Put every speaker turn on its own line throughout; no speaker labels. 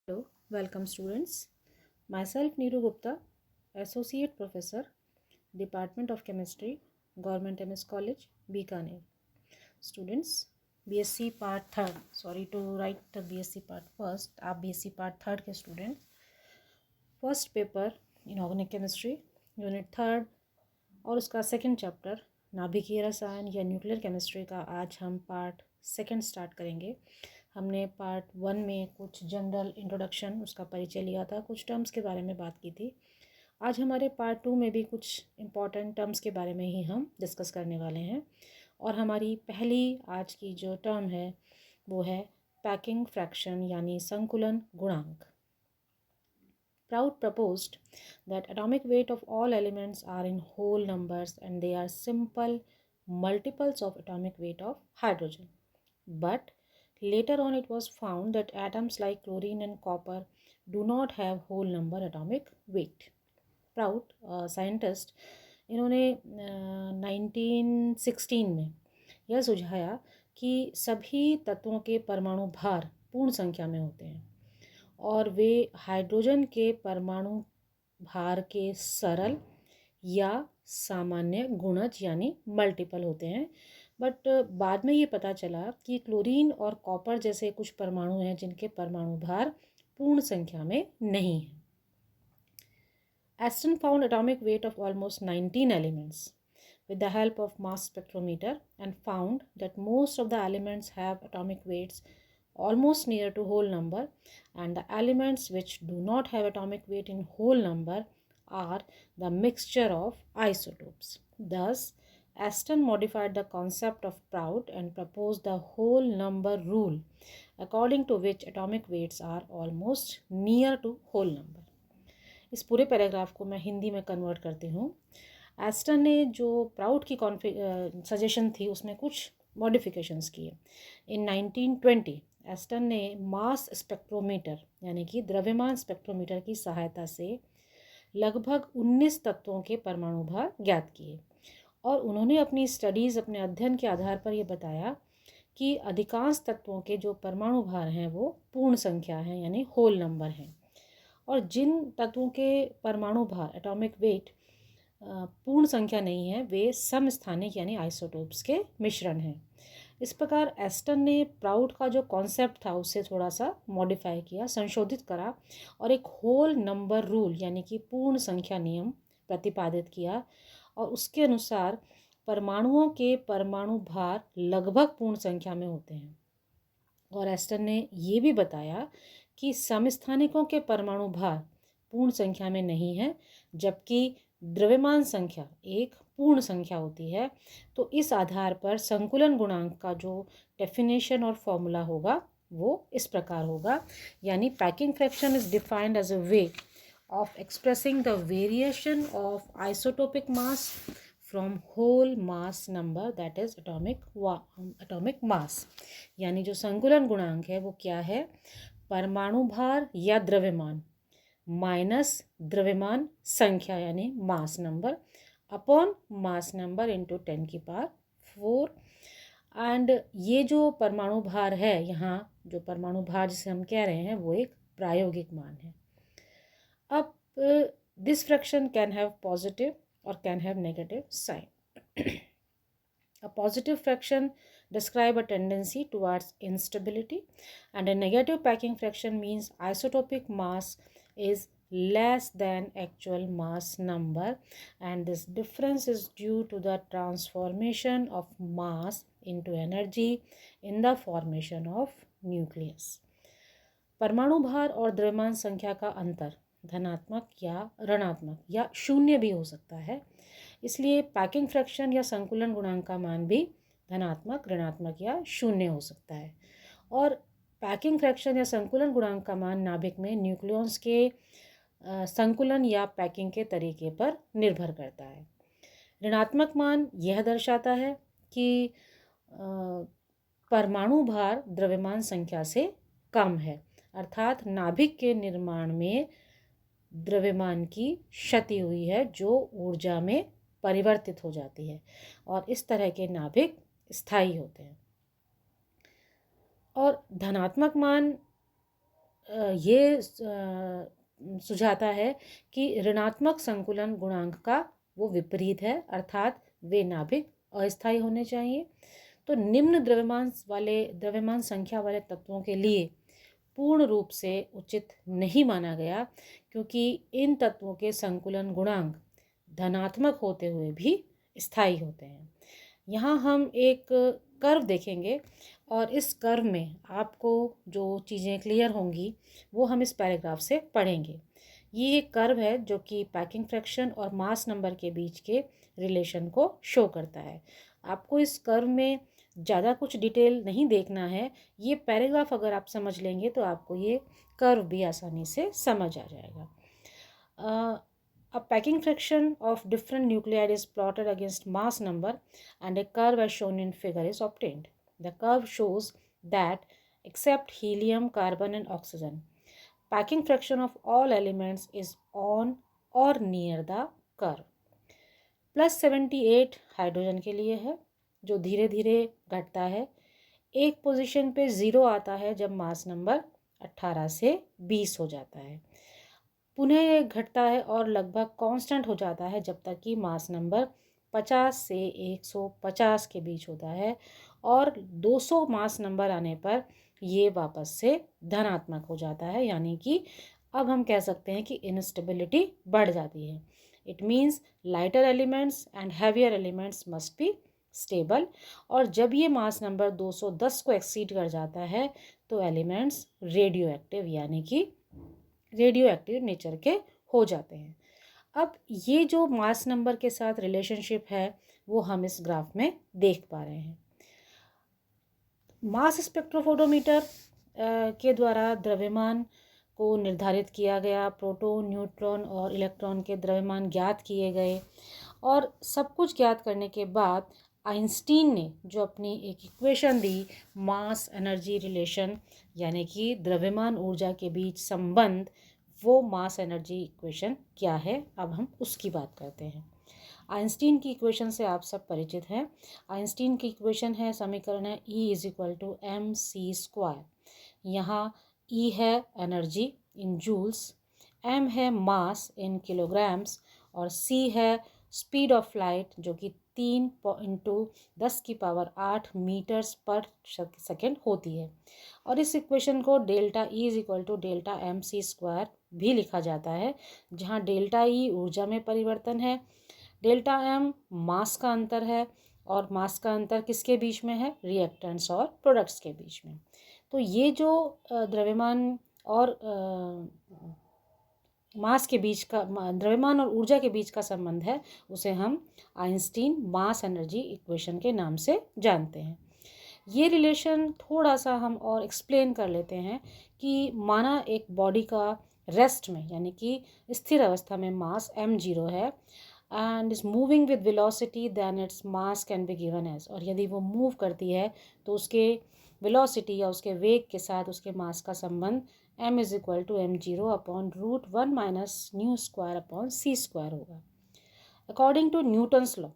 Hello, welcome students. Myself Neeru Gupta, Associate Professor, Department of Chemistry, Government MS College, Bikaner. Students, BSc Part Third. Sorry to write the BSc Part first. आप BSc Part Third के student. First paper Inorganic Chemistry, Unit Third और उसका second chapter नाभिकीय रसायन या nuclear chemistry का आज हम पार्ट सेकंड स्टार्ट करेंगे। हमने पार्ट वन में कुछ जनरल इंट्रोडक्शन उसका परिचय लिया था, कुछ टर्म्स के बारे में बात की थी। आज हमारे पार्ट टू में भी कुछ इम्पॉर्टेंट टर्म्स के बारे में ही हम डिस्कस करने वाले हैं। और हमारी पहली आज की जो टर्म है वो है पैकिंग फ्रैक्शन यानी संकुलन गुणांक। Prout proposed that atomic weight of all elements are in whole numbers and they are simple multiples of atomic weight of hydrogen. But later on it was found that atoms like chlorine and copper do not have whole number atomic weight. Prout, scientist, इन्होंने 1916 में यह सुझाया कि सभी तत्वों के परमाणु भार पूर्ण संख्या में होते हैं और वे हाइड्रोजन के परमाणु भार के सरल या सामान्य गुणज यानी मल्टीपल होते हैं। बट बाद में ये पता चला कि क्लोरीन और कॉपर जैसे कुछ परमाणु हैं जिनके परमाणु भार पूर्ण संख्या में नहीं है। Aston found atomic weight of almost 19 elements with the help of mass spectrometer and found that most of the elements have atomic weights almost near to whole number, and the elements which do not have atomic weight in whole number are the mixture of isotopes. Thus, Aston modified the concept of Prout and proposed the whole number rule, according to which atomic weights are almost near to whole number. इस पूरे paragraph को मैं हिंदी में convert करती हूँ। Aston ने जो proud की सजेशन थी उसमें कुछ मॉडिफिकेशंस किए। इन 1920 एस्टन ने मास स्पेक्ट्रोमीटर यानी कि द्रव्यमान स्पेक्ट्रोमीटर की सहायता से लगभग 19 तत्वों के परमाणु भार ज्ञात किए और उन्होंने अपनी स्टडीज़ अपने अध्ययन के आधार पर यह बताया कि अधिकांश तत्वों के जो परमाणु भार हैं वो पूर्ण संख्या हैं यानी होल नंबर हैं और जिन तत्वों के परमाणु भार एटॉमिक वेट पूर्ण संख्या नहीं है वे समस्थानिक यानी आइसोटोप्स के मिश्रण हैं। इस प्रकार एस्टन ने प्राउट का जो कॉन्सेप्ट था उससे थोड़ा सा मॉडिफाई किया, संशोधित करा और एक होल नंबर रूल यानी कि पूर्ण संख्या नियम प्रतिपादित किया और उसके अनुसार परमाणुओं के परमाणु भार लगभग पूर्ण संख्या में होते हैं। और एस्टन ने ये भी बताया कि समस्थानिकों के परमाणु भार पूर्ण संख्या में नहीं है जबकि द्रव्यमान संख्या एक पूर्ण संख्या होती है। तो इस आधार पर संकुलन गुणांक का जो डेफिनेशन और फॉर्मूला होगा वो इस प्रकार होगा, यानी packing fraction is defined as a way of expressing the variation of isotopic mass from whole mass number that is atomic mass. यानी जो संकुलन गुणांक है वो क्या है, परमाणु भार या द्रव्यमान माइनस द्रव्यमान संख्या यानी mass number upon mass number into 10 की पावर 4। एंड ये जो परमाणु भार है, यहाँ जो परमाणु भार जिसे हम कह रहे हैं वो एक प्रायोगिक मान है। अब this fraction can have positive और can have negative sign. A positive fraction describe a tendency towards instability and a negative packing fraction means isotopic mass is less than actual mass number, and this difference is due to the transformation of mass into energy in the formation of nucleus. परमाणु भार और द्रव्यमान संख्या का अंतर धनात्मक या ऋणात्मक या शून्य भी हो सकता है, इसलिए पैकिंग फ्रैक्शन या संकुलन गुणांक का मान भी धनात्मक, ऋणात्मक या शून्य हो सकता है। और पैकिंग फ्रैक्शन या संकुलन गुणांक का मान नाभिक में न्यूक्लियॉन्स के संकुलन या पैकिंग के तरीके पर निर्भर करता है। ऋणात्मक मान यह दर्शाता है कि परमाणु भार द्रव्यमान संख्या से कम है, अर्थात नाभिक के निर्माण में द्रव्यमान की क्षति हुई है जो ऊर्जा में परिवर्तित हो जाती है और इस तरह के नाभिक स्थायी होते हैं। और धनात्मक मान ये सुझाता है कि ऋणात्मक संकुलन गुणांक का वो विपरीत है, अर्थात वे नाभिक अस्थायी होने चाहिए। तो निम्न द्रव्यमान संख्या वाले तत्वों के लिए पूर्ण रूप से उचित नहीं माना गया, क्योंकि इन तत्वों के संकुलन गुणांक धनात्मक होते हुए भी स्थायी होते हैं। यहाँ हम एक कर्व देखेंगे और इस कर्व में आपको जो चीज़ें क्लियर होंगी वो हम इस पैराग्राफ से पढ़ेंगे। ये एक कर्व है जो कि पैकिंग फ्रैक्शन और मास नंबर के बीच के रिलेशन को शो करता है। आपको इस कर्व में ज़्यादा कुछ डिटेल नहीं देखना है, ये पैराग्राफ अगर आप समझ लेंगे तो आपको ये कर्व भी आसानी से समझ आ जाएगा। A packing fraction of different nuclei is plotted against mass number and a curve as shown in figure is obtained. The curve shows that except helium, carbon and oxygen, packing fraction of all elements is on or near the curve. +78 hydrogen के लिए है जो धीरे धीरे घटता है। एक position पे 0 आता है जब मास नंबर 18 से 20 हो जाता है। पुनः ये घटता है और लगभग कांस्टेंट हो जाता है जब तक कि मास नंबर 50 से 150 के बीच होता है, और 200 मास नंबर आने पर ये वापस से धनात्मक हो जाता है, यानी कि अब हम कह सकते हैं कि इनस्टेबिलिटी बढ़ जाती है। It means lighter elements and heavier elements must be stable, और जब ये मास नंबर 210 को एक्सीड कर जाता है तो एलिमेंट्स रेडियो एक्टिव यानी कि रेडियो एक्टिव नेचर के हो जाते हैं। अब ये जो मास नंबर के साथ रिलेशनशिप है वो हम इस ग्राफ में देख पा रहे हैं। मास स्पेक्ट्रोफोटोमीटर के द्वारा द्रव्यमान को निर्धारित किया गया, प्रोटॉन, न्यूट्रॉन और इलेक्ट्रॉन के द्रव्यमान ज्ञात किए गए, और सब कुछ ज्ञात करने के बाद आइंस्टीन ने जो अपनी एक इक्वेशन दी, मास एनर्जी रिलेशन यानी कि द्रव्यमान ऊर्जा के बीच संबंध, वो मास एनर्जी इक्वेशन क्या है, अब हम उसकी बात करते हैं। आइंस्टीन की इक्वेशन से आप सब परिचित हैं। आइंस्टीन की इक्वेशन है, समीकरण है E = mc²। यहाँ E है एनर्जी इन जूल्स, m है मास इन किलोग्राम्स और c है स्पीड ऑफ लाइट जो कि 3 × 10⁸ मीटर्स पर सेकेंड होती है। और इस इक्वेशन को डेल्टा E = डेल्टा mc² भी लिखा जाता है, जहाँ डेल्टा E ऊर्जा में परिवर्तन है, डेल्टा m मास का अंतर है, और मास का अंतर किसके बीच में है, रिएक्टेंट्स और प्रोडक्ट्स के बीच में। तो ये जो द्रव्यमान और मास के बीच का, द्रव्यमान और ऊर्जा के बीच का संबंध है, उसे हम आइंस्टीन मास एनर्जी इक्वेशन के नाम से जानते हैं। ये रिलेशन थोड़ा सा हम और एक्सप्लेन कर लेते हैं कि माना एक बॉडी का रेस्ट में यानी कि स्थिर अवस्था में मास m0 है and is moving with velocity, then its mass can be given as, और यदि वो मूव करती है तो उसके वेलोसिटी या उसके वेग के साथ उसके मास का संबंध m = m0/√1 - μ² होगा। According to Newton's law,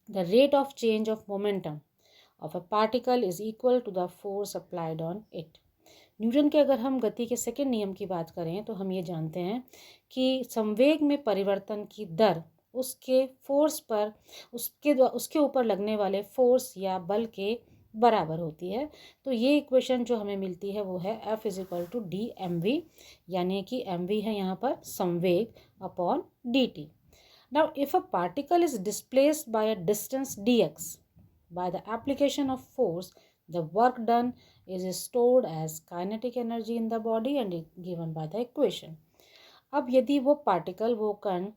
the rate of change of momentum of a particle is equal to the force applied on it. Newton के अगर हम गति के सेकंड नियम की बात करें तो हम ये जानते हैं कि संवेग में परिवर्तन की दर उसके फोर्स पर, उसके ऊपर लगने वाले फोर्स या बल के बराबर होती है। तो ये इक्वेशन जो हमें मिलती है वो है F = dmv, यानी कि mv है यहाँ पर संवेग upon dt। Now if a particle is displaced by a distance dx by the application of force, the work done is stored as kinetic energy in the body and is given by the equation। अब यदि वो particle, वो कण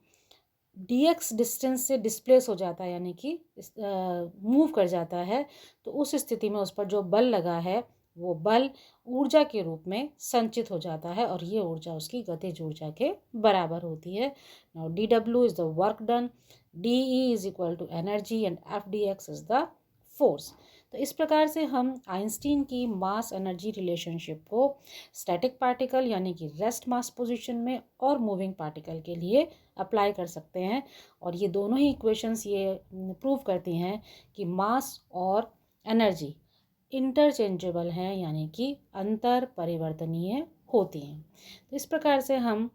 dx distance से displace हो जाता है यानी कि मूव कर जाता है, तो उस स्थिति में उस पर जो बल लगा है वो बल ऊर्जा के रूप में संचित हो जाता है, और ये ऊर्जा उसकी गतिज ऊर्जा के बराबर होती है। Now dw is the work done, de = energy and fdx is the force. तो इस प्रकार से हम आइंस्टीन की मास एनर्जी रिलेशनशिप को स्टैटिक पार्टिकल यानी कि रेस्ट मास पोजीशन में और मूविंग पार्टिकल के लिए अप्लाई कर सकते हैं, और ये दोनों ही इक्वेशंस ये प्रूव करती हैं कि मास और एनर्जी इंटरचेंजेबल हैं, यानी कि अंतर परिवर्तनीय होती हैं। तो इस प्रकार से हम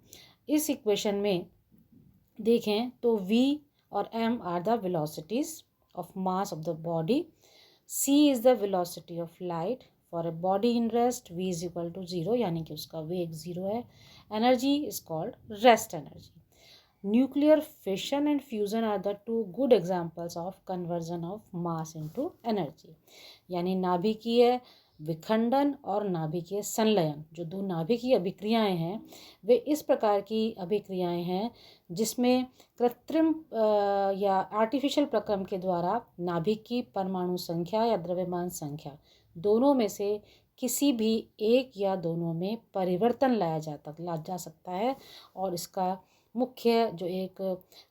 इस इक्वेशन में देखें तो v और m are the velocities of mass of the body, c is the velocity of light for a body in rest, v is equal to 0 यानी कि उसका वेग 0 है। Energy is called rest energy. Nuclear fission and fusion are the two good examples of conversion of mass into energy. यानी नाभिकीय विखंडन और नाभिकीय संलयन, जो दो नाभिकीय अभिक्रियाएं हैं, वे इस प्रकार की अभिक्रियाएं हैं जिसमें कृत्रिम या आर्टिफिशियल प्रक्रम के द्वारा नाभिक की परमाणु संख्या या द्रव्यमान संख्या दोनों में से किसी भी एक या दोनों में परिवर्तन ला जा सकता है। और इसका मुख्य जो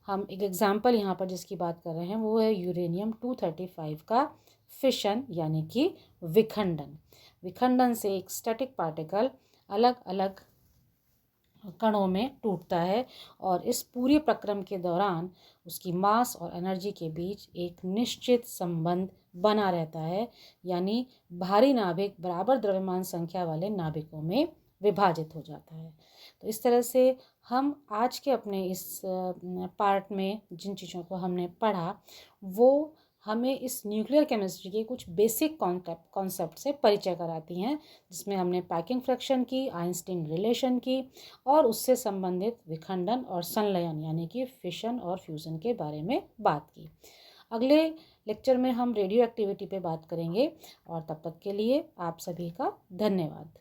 हम एक एग्जाम्पल यहाँ पर जिसकी बात कर रहे हैं वो है यूरेनियम 235 का फिशन यानी कि विखंडन। विखंडन से एक स्टैटिक पार्टिकल अलग अलग कणों में टूटता है और इस पूरे प्रक्रम के दौरान उसकी मास और एनर्जी के बीच एक निश्चित संबंध बना रहता है, यानी भारी नाभिक बराबर द्रव्यमान संख्या वाले नाभिकों में विभाजित हो जाता है। तो इस तरह से हम आज के अपने इस पार्ट में जिन चीज़ों को हमने पढ़ा वो हमें इस न्यूक्लियर केमिस्ट्री के कुछ बेसिक कॉन्सेप्ट से परिचय कराती हैं, जिसमें हमने पैकिंग फ्रैक्शन की, आइंस्टीन रिलेशन की और उससे संबंधित विखंडन और संलयन यानी कि फिशन और फ्यूज़न के बारे में बात की। अगले लेक्चर में हम रेडियो एक्टिविटी पे बात करेंगे और तब तक के लिए आप सभी का धन्यवाद।